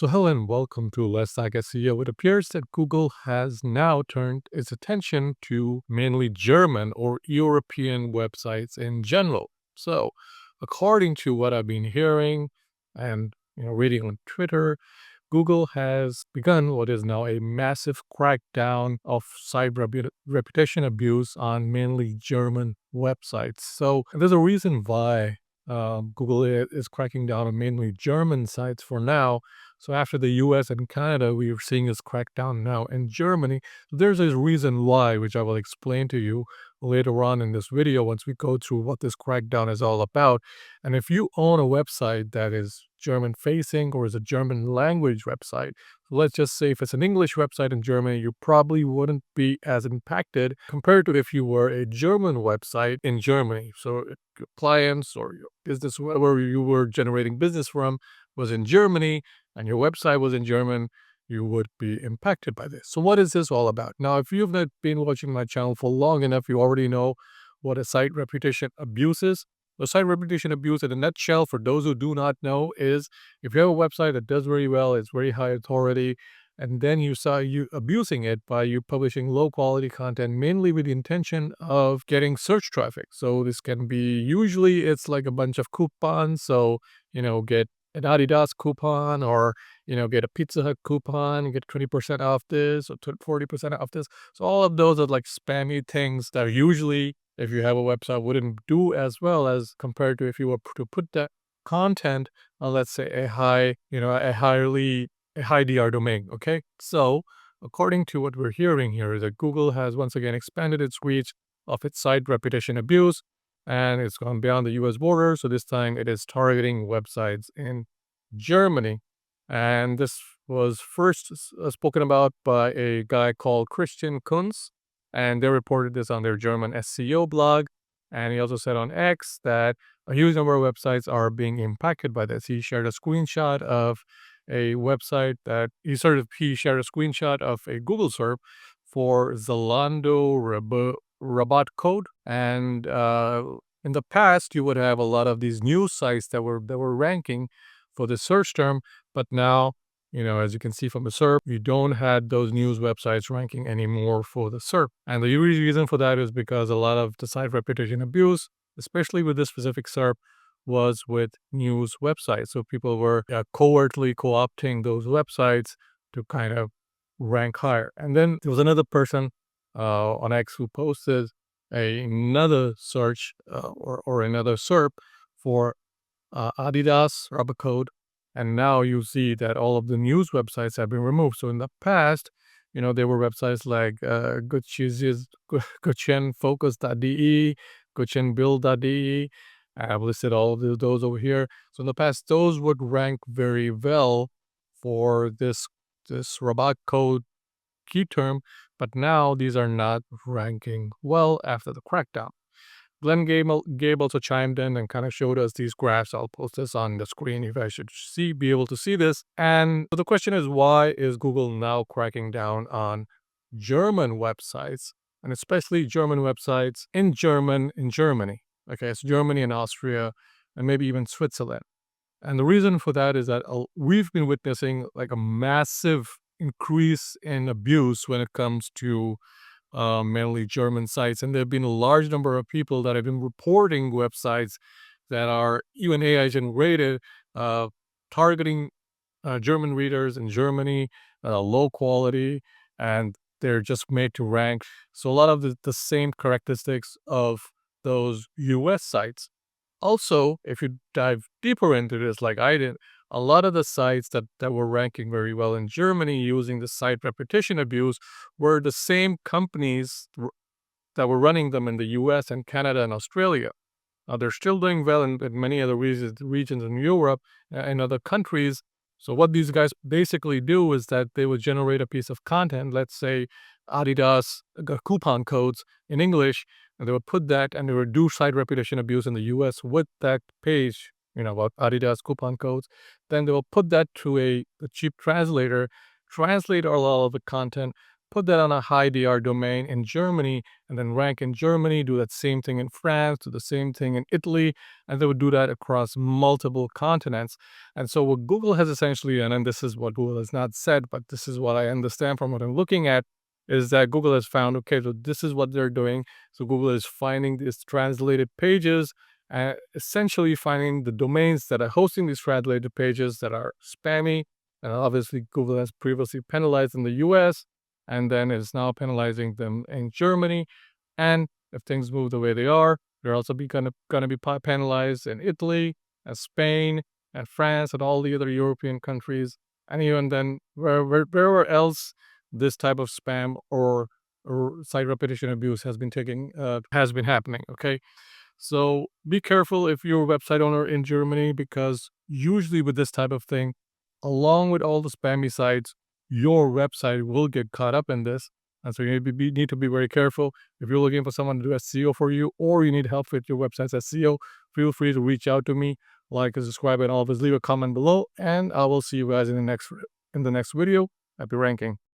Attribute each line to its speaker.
Speaker 1: So hello and welcome to Let's Talk SEO. It appears that Google has now turned its attention to mainly German or European websites in general. So, according to what I've been hearing and reading on Twitter, Google has begun what is now a massive crackdown of reputation abuse on mainly German websites. So there's a reason why Google is cracking down on mainly German sites for now. So after the US and Canada, we are seeing this crackdown now in Germany. There's a reason why, which I will explain to you later on in this video once we go through what this crackdown is all about. And if you own a website that is German facing or is a German language website, so let's just say if it's an English website in Germany, you probably wouldn't be as impacted compared to if you were a German website in Germany. So if your clients or your business, wherever you were generating business from, was in Germany and your website was in German, you would be impacted by this. So what is this all about? Now, if you've not been watching my channel for long enough, you already know what a site reputation abuse is. The site reputation abuse in a nutshell, for those who do not know, is if you have a website that does very well, it's very high authority, and then you saw you abusing it by you publishing low quality content, mainly with the intention of getting search traffic. So this can be, usually it's like a bunch of coupons. So, get an Adidas coupon or, get a Pizza Hut coupon, get 20% off this or 40% off this. So all of those are like spammy things that usually, if you have a website, wouldn't do as well as compared to if you were to put that content on, let's say, a high DR domain. Okay. So according to what we're hearing here is that Google has once again expanded its reach of its site reputation abuse, and it's gone beyond the US border. So this time it is targeting websites in Germany. And this was first spoken about by a guy called Christian Kunz, and they reported this on their German SEO blog. And he also said on X that a huge number of websites are being impacted by this. He shared a screenshot of a website that he shared a screenshot of a Google search for Zalando robot code. And in the past, you would have a lot of these news sites that were ranking for the search term, but now, as you can see from the SERP, you don't have those news websites ranking anymore for the SERP. And the reason for that is because a lot of the site reputation abuse, especially with this specific SERP, was with news websites. So people were covertly co-opting those websites to kind of rank higher. And then there was another person on X who posted another search or another SERP for Adidas rubber code, and now you see that all of the news websites have been removed. So in the past, there were websites like GoChenFocus.de, GoChenBuild.de. I've listed all of those over here. So in the past, those would rank very well for this robot code key term, but now these are not ranking well after the crackdown. Glenn Gabe also chimed in and kind of showed us these graphs. I'll post this on the screen if I should be able to see this. And so the question is, why is Google now cracking down on German websites, and especially German websites in Germany? Okay, it's Germany and Austria and maybe even Switzerland. And the reason for that is that we've been witnessing like a massive increase in abuse when it comes to mainly German sites. And there have been a large number of people that have been reporting websites that are even AI generated, targeting German readers in Germany, low quality, and they're just made to rank. So a lot of the same characteristics of those US sites. Also, if you dive deeper into this, like I did, a lot of the sites that were ranking very well in Germany using the site repetition abuse were the same companies that were running them in the US and Canada and Australia. They're still doing well in many other regions in Europe and other countries. So what these guys basically do is that they would generate a piece of content, let's say Adidas coupon codes in English, and they would put that and they would do site reputation abuse in the US with that page, about Adidas coupon codes. Then they will put that to a cheap translator, translate all of the content, put that on a high DR domain in Germany, and then rank in Germany, do that same thing in France, do the same thing in Italy, and they would do that across multiple continents. And so what Google has essentially done, and this is what Google has not said, but this is what I understand from what I'm looking at, is that Google has found, okay, so this is what they're doing. So Google is finding these translated pages, essentially finding the domains that are hosting these translated pages that are spammy. And obviously, Google has previously penalized in the US and then is now penalizing them in Germany. And if things move the way they are, they're also going to be penalized in Italy and Spain and France and all the other European countries. And even then, wherever else this type of spam or site repetition abuse has been happening. Okay, so be careful if you're a website owner in Germany, because usually with this type of thing, along with all the spammy sites, your website will get caught up in this. And so you need to be very careful. If you're looking for someone to do SEO for you, or you need help with your website's SEO, feel free to reach out to me. Like and subscribe, and always leave a comment below. And I will see you guys in the next video. Happy ranking.